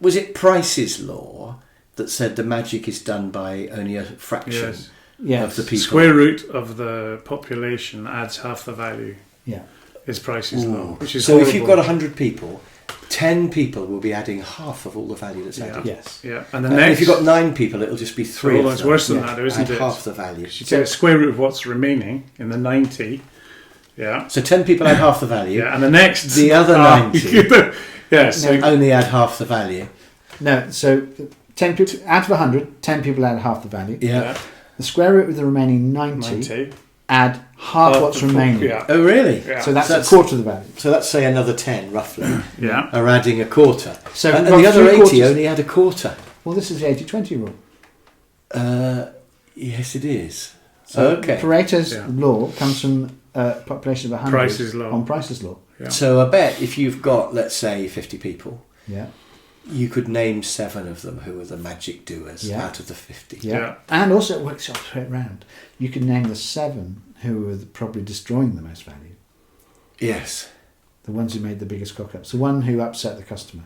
Was it Price's law that said the magic is done by only a fraction of the people? Square root of the population adds half the value. Yeah. Is Price's law, which is so horrible. if you've got 100 people, 10 people will be adding half of all the value that's added. Yes. Yeah. And if you've got 9 people, it'll just be 3 of them. It's worse than that, though, isn't add it? half the value. You take the square root of what's remaining in the 90. Yeah. So 10 people add half the value. Yeah, and the other 90 so only add half the value. No, so 10 people out of 100, 10 people add half the value. Yeah. The square root of the remaining 90 add half what's remaining. Yeah. Oh, really? Yeah. So that's a quarter of the value. So let's say another 10, roughly, yeah, are adding a quarter. So and the other 80 only add a quarter. Well, this is the 80-20 rule. Yes, it is. So okay. Pareto's law comes from a population of 100 Price's law. on Price's law. Yeah. So I bet if you've got, let's say, 50 people, you could name 7 of them who are the magic doers out of the 50. Yeah. And also it works the opposite way around. You can name the 7 who are probably destroying the most value. Yes. The ones who made the biggest cock-ups. The one who upset the customer.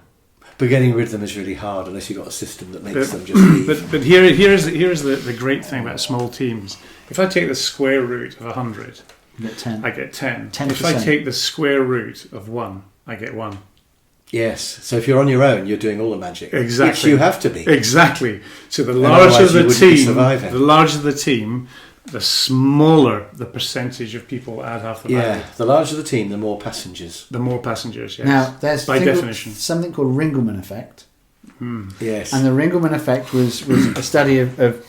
But getting rid of them is really hard unless you've got a system that makes them just leave. But here's the great thing about small teams. If I take the square root of 100, you get 10. I get 10. 10%. If I take the square root of 1, I get 1. Yes. So if you're on your own, you're doing all the magic. Exactly. Which you have to be. Exactly. So the larger the team, the smaller the percentage of people add half the value. Yeah. The larger the team, the more passengers. The more passengers, yes. Now, there's by definition something called Ringelmann effect. Yes. And the Ringelmann effect was a study of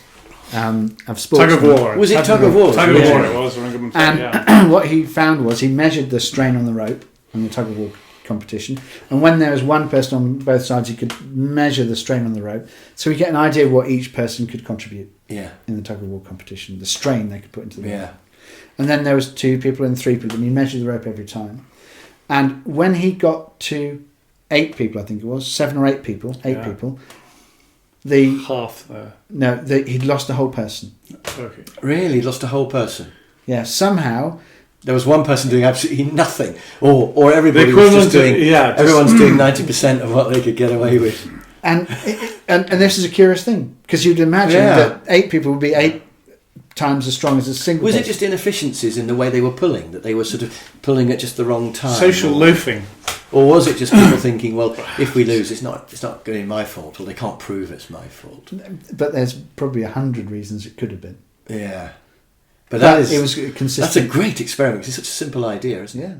sports. Tug of war. Was it tug of war? Tug of war it was. Ringelmann effect, and what he found was he measured the strain on the rope on the tug of war competition, and when there was one person on both sides, he could measure the strain on the rope, so we get an idea of what each person could contribute in the tug of war competition, the strain they could put into the rope. And then there was 2 people and 3 people, and he measured the rope every time. And when he got to 8 people, I think it was 7 or 8 people, people, he'd lost a whole person. Okay. Really, lost a whole person. Yeah, somehow. There was one person doing absolutely nothing, or everybody was just doing. Everyone's doing 90% of what they could get away with. And this is a curious thing, because you'd imagine that 8 people would be 8 times as strong as a single. Was person. it just inefficiencies in the way they were pulling, that they were sort of pulling at just the wrong time? Social loafing. Or was it just people thinking, well, if we lose, it's not going to be my fault, or they can't prove it's my fault? But there's probably 100 reasons it could have been. Yeah. But it was consistent. That's a great experiment, because it's such a simple idea, isn't it? Yeah.